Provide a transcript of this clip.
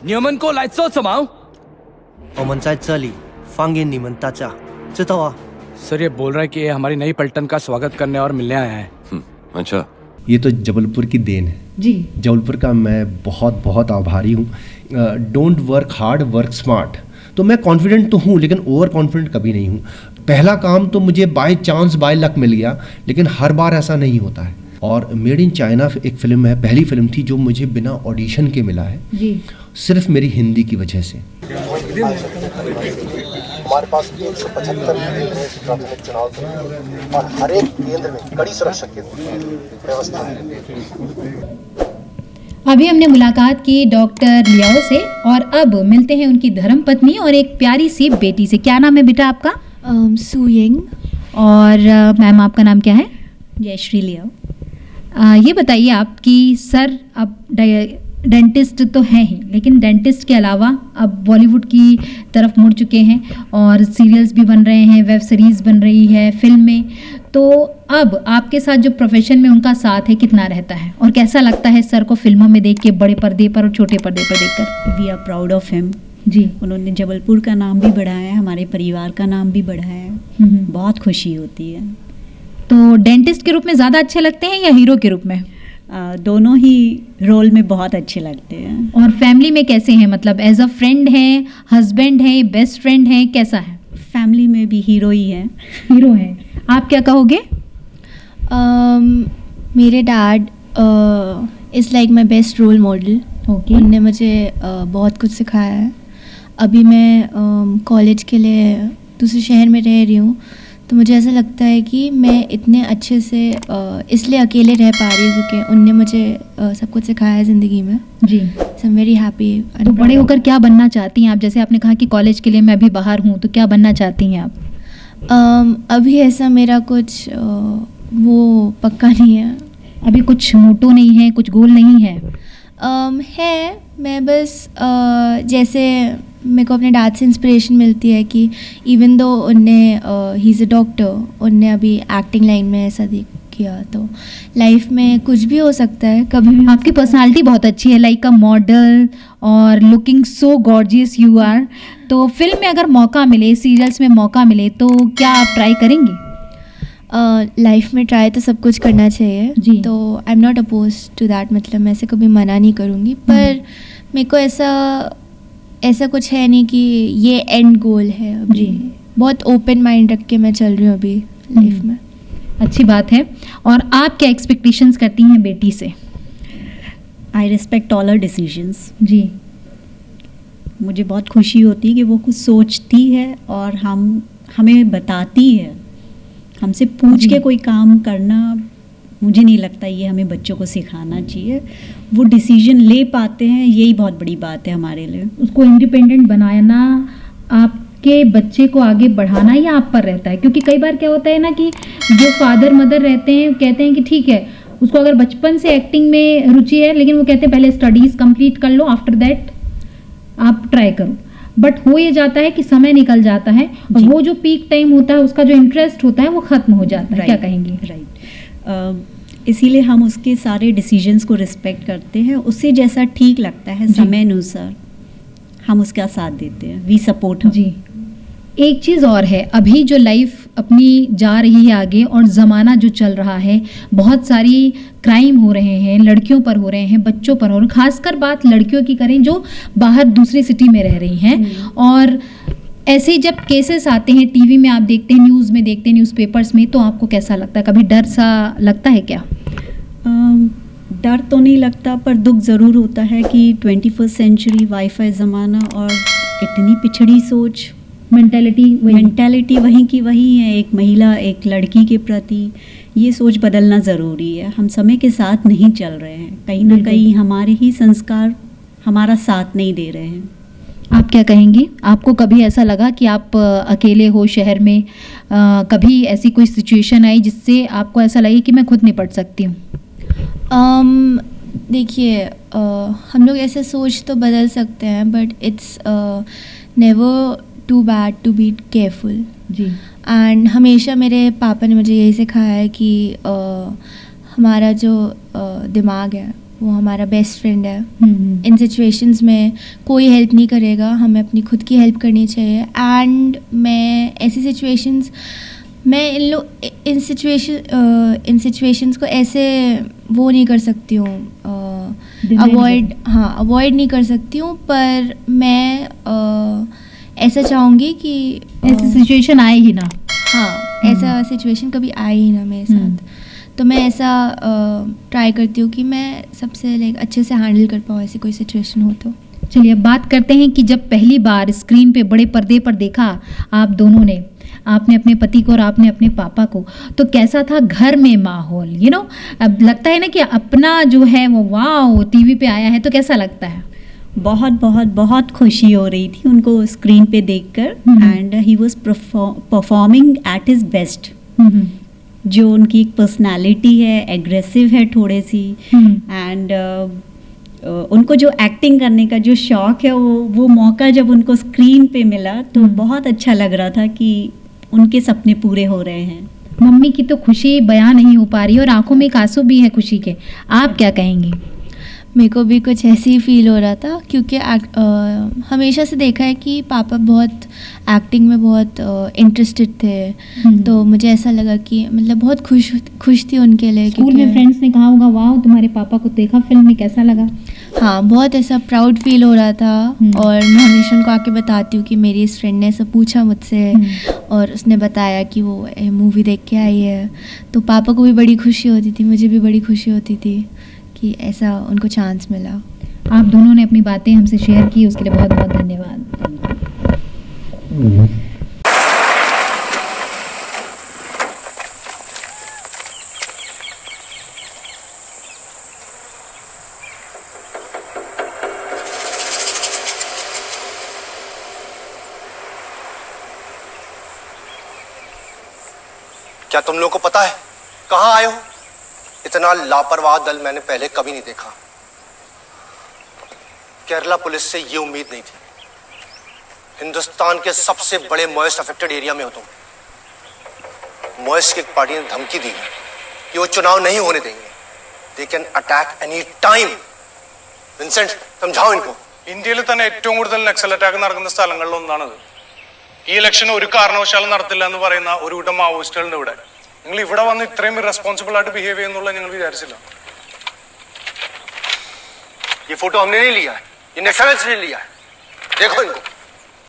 你们过来做什么？我们在这里欢迎你们大家，知道啊？ sir ये बोल रहा है कि ये हमारी नई पलटन का स्वागत करने और मिलने आया है। अच्छा, ये तो जबलपुर की देन है जी। जबलपुर का मैं बहुत बहुत आभारी हूँ। Don't work hard, work smart. तो मैं कॉन्फिडेंट तो हूँ लेकिन ओवर कॉन्फिडेंट कभी नहीं हूँ। पहला काम तो मुझे बाय चांस बाय लक मिल गया, लेकिन हर बार ऐसा नहीं होता है। और मेड इन चाइना एक फ़िल्म है, पहली फ़िल्म थी जो मुझे बिना ऑडिशन के मिला है जी। सिर्फ मेरी हिंदी की वजह से। हमारे पास 175 प्राथमिक चुनाव थे और हर एक केंद्र में कड़ी सुरक्षा की व्यवस्था है। अभी हमने मुलाकात की डॉक्टर लियाओ से और अब मिलते हैं उनकी धर्मपत्नी और एक प्यारी सी बेटी से। क्या नाम है बेटा आपका? सुयिंग। और मैम आपका नाम क्या है? जयश्री लियाओ। ये बताइए आपकी सर अब डेंटिस्ट तो हैं ही, लेकिन डेंटिस्ट के अलावा अब बॉलीवुड की तरफ मुड़ चुके हैं और सीरियल्स भी बन रहे हैं, वेब सीरीज़ बन रही है, फिल्में। तो अब आपके साथ जो प्रोफेशन में उनका साथ है कितना रहता है और कैसा लगता है सर को फिल्मों में देख के, बड़े पर्दे पर और छोटे पर्दे पर देखकर? We are proud of him जी। उन्होंने जबलपुर का नाम भी बढ़ाया है, हमारे परिवार का नाम भी बढ़ाया है। बहुत खुशी होती है। तो डेंटिस्ट के रूप में ज़्यादा अच्छे लगते हैं या हीरो के रूप में? दोनों ही रोल में बहुत अच्छे लगते हैं। और फैमिली में कैसे हैं, मतलब एज अ फ्रेंड हैं, हस्बैंड हैं, बेस्ट फ्रेंड हैं, कैसा है? फैमिली में भी हीरो ही है। हीरो हैं। आप क्या कहोगे? मेरे dad is like my best role model. Okay. उनने मुझे बहुत कुछ सिखाया है। अभी मैं कॉलेज के लिए दूसरे शहर में रह रही हूँ, तो मुझे ऐसा लगता है कि मैं इतने अच्छे से इसलिए अकेले रह पा रही हूँ क्योंकि उनने मुझे सब कुछ सिखाया है ज़िंदगी में। जी। सो आई एम वेरी हैप्पी। तो बड़े होकर क्या बनना चाहती हैं आप? जैसे आपने कहा कि कॉलेज के लिए मैं अभी बाहर हूँ, तो क्या बनना चाहती हैं आप? अभी ऐसा मेरा कुछ वो पक्का नहीं है। अभी कुछ मोटो नहीं है, कुछ गोल नहीं है? है, मैं बस जैसे मेरे को अपने डैड से इंस्पिरेशन मिलती है कि इवन दो उनने ही इज़ अ डॉक्टर, उनने अभी एक्टिंग लाइन में ऐसा किया, तो लाइफ में कुछ भी हो सकता है कभी भी। आपकी पर्सनालिटी बहुत अच्छी है, लाइक अ मॉडल और looking so gorgeous you are. तो फिल्म में अगर मौका मिले, सीरियल्स में मौका मिले, तो क्या आप ट्राई करेंगी? लाइफ में ट्राई तो सब कुछ करना चाहिए जी। तो I am not oppose to that, मतलब मैं ऐसे कभी मना नहीं करूँगी, पर मेरे को ऐसा कुछ है नहीं कि ये एंड गोल है अभी। बहुत ओपन माइंड रख के मैं चल रही हूँ अभी लाइफ में। अच्छी बात है। और आप क्या एक्सपेक्टेशंस करती हैं बेटी से? I respect all her decisions. जी। मुझे बहुत खुशी होती है कि वो कुछ सोचती है और हमें बताती है। हमसे पूछ के कोई काम करना, मुझे नहीं लगता ये हमें बच्चों को सिखाना चाहिए। वो डिसीजन ले पाते हैं, यही बहुत बड़ी बात है हमारे लिए। उसको इंडिपेंडेंट बनाना आपके बच्चे को आगे बढ़ाना या आप पर रहता है? क्योंकि कई बार क्या होता है ना कि जो फादर मदर रहते हैं कहते हैं कि ठीक है, उसको अगर बचपन से एक्टिंग में रुचि है, लेकिन वो कहते हैं पहले स्टडीज़ कंप्लीट कर लो, आफ्टर दैट आप ट्राई करो। बट हो ये जाता है कि समय निकल जाता है और वो जो पीक टाइम होता है, उसका जो इंटरेस्ट होता है वो ख़त्म हो जाता है। क्या कहेंगी? राइट। इसीलिए हम उसके सारे डिसीजंस को रिस्पेक्ट करते हैं। उससे जैसा ठीक लगता है समय अनुसार हम उसका साथ देते हैं। वी सपोर्ट जी। एक चीज़ और है, अभी जो लाइफ अपनी जा रही है आगे और ज़माना जो चल रहा है, बहुत सारी क्राइम हो रहे हैं, लड़कियों पर हो रहे हैं, बच्चों पर हो रहे हैं। खासकर बात लड़कियों की करें जो बाहर दूसरी सिटी में रह रही हैं। और ऐसे जब केसेस आते हैं, टीवी में आप देखते हैं, न्यूज़ में देखते हैं, न्यूज़पेपर्स में, तो आपको कैसा लगता है? कभी डर सा लगता है क्या? डर तो नहीं लगता, पर दुख ज़रूर होता है कि 21st सेंचुरी वाईफाई ज़माना और इतनी पिछड़ी सोच, मेंटालिटी वहीं की वहीं है। एक महिला, एक लड़की के प्रति ये सोच बदलना ज़रूरी है। हम समय के साथ नहीं चल रहे हैं, कहीं ना कहीं हमारे ही संस्कार हमारा साथ नहीं दे रहे हैं। आप क्या कहेंगी? आपको कभी ऐसा लगा कि आप अकेले हो शहर में? कभी ऐसी कोई सिचुएशन आई जिससे आपको ऐसा लगे कि मैं खुद निपट सकती हूँ? देखिए, हम लोग ऐसे सोच तो बदल सकते हैं, but it's never too bad to be careful. जी। एंड हमेशा मेरे पापा ने मुझे यही सिखाया है कि हमारा जो दिमाग है वो हमारा बेस्ट फ्रेंड है। इन सिचुएशंस में कोई हेल्प नहीं करेगा, हमें अपनी खुद की हेल्प करनी चाहिए। एंड मैं ऐसी सिचुएशंस मैं इन सिचुएशंस को ऐसे वो नहीं कर सकती हूँ, अवॉइड नहीं कर सकती हूँ, पर मैं ऐसा चाहूँगी कि ऐसी सिचुएशन आए ही ना। हाँ, ऐसा सिचुएशन कभी आए ही ना मेरे साथ। तो मैं ऐसा ट्राई करती हूँ कि मैं सबसे अच्छे से हैंडल कर पाऊँ ऐसी कोई सिचुएशन हो तो। चलिए अब बात करते हैं कि जब पहली बार स्क्रीन पे बड़े पर्दे पर देखा आप दोनों ने, आपने अपने पति को और आपने अपने पापा को, तो कैसा था घर में माहौल? अब लगता है ना कि अपना जो है वो वाओ टीवी पे आया है, तो कैसा लगता है? बहुत बहुत बहुत खुशी हो रही थी उनको स्क्रीन पे देखकर। And he was performing at his best. जो उनकी एक पर्सनालिटी है, एग्रेसिव है थोड़ी सी, एंड उनको जो एक्टिंग करने का जो शौक है वो मौका जब उनको स्क्रीन पे मिला तो बहुत अच्छा लग रहा था कि उनके सपने पूरे हो रहे हैं। मम्मी की तो खुशी बयां नहीं हो पा रही और आंखों में एक आंसू भी है खुशी के। आप क्या कहेंगी? मेरे को भी कुछ ऐसे ही फील हो रहा था, क्योंकि हमेशा से देखा है कि पापा बहुत एक्टिंग में बहुत इंटरेस्टेड थे। तो मुझे ऐसा लगा कि मतलब बहुत खुश थी उनके लिए। स्कूल में फ्रेंड्स ने कहा होगा वाह तुम्हारे पापा को देखा फिल्म में, कैसा लगा? हाँ, बहुत ऐसा प्राउड फील हो रहा था। और मैं हमेशा उनको आके बताती हूँ कि मेरी इस फ्रेंड ने ऐसा पूछा मुझसे और उसने बताया कि वो मूवी देख के आई है। तो पापा को भी बड़ी खुशी होती थी, मुझे भी बड़ी खुशी होती थी कि ऐसा उनको चांस मिला। आप दोनों ने अपनी बातें हमसे शेयर की, उसके लिए बहुत बहुत धन्यवाद। क्या तुम लोगों को पता है कहां आए हो? इतना लापरवाह दल मैंने पहले कभी नहीं देखा। केरला पुलिस से ये उम्मीद नहीं थी। हिंदुस्तान के सबसे बड़े मॉइस्ट अफेक्टेड एरिया में हो तुम। मॉइस्ट की एक पार्टी ने धमकी दी है कि वो चुनाव नहीं होने देंगे। They can attack any time. Vincent, समझाओ इनको। ഇന്ത്യയിൽ തന്നെ ഏറ്റവും കൂടുതൽ നക്സൽ അറ്റാക്ക് നടക്കുന്ന സ്ഥലങ്ങളിൽ ഒന്നാണത്. ഈ ഇലക്ഷൻ ഒരു കാരണവശാലും നടത്തില്ല എന്ന് പറയുന്ന ഒരു കൂട്ടം മാവോയിസ്റ്റുകളുണ്ട് ഇവിടെ. നിങ്ങൾ ഇവിടെ വന്ന് ഇത്രയും റെസ്പോൺസിബിൾ ആയിട്ട് ബിഹേവ് ചെയ്യുന്നുള്ള ഞങ്ങൾ വിചാരിച്ചില്ല. ये फोटो हमने नहीं लिया है, ये नक्सलिस्ट ने लिया है। देखो इनको।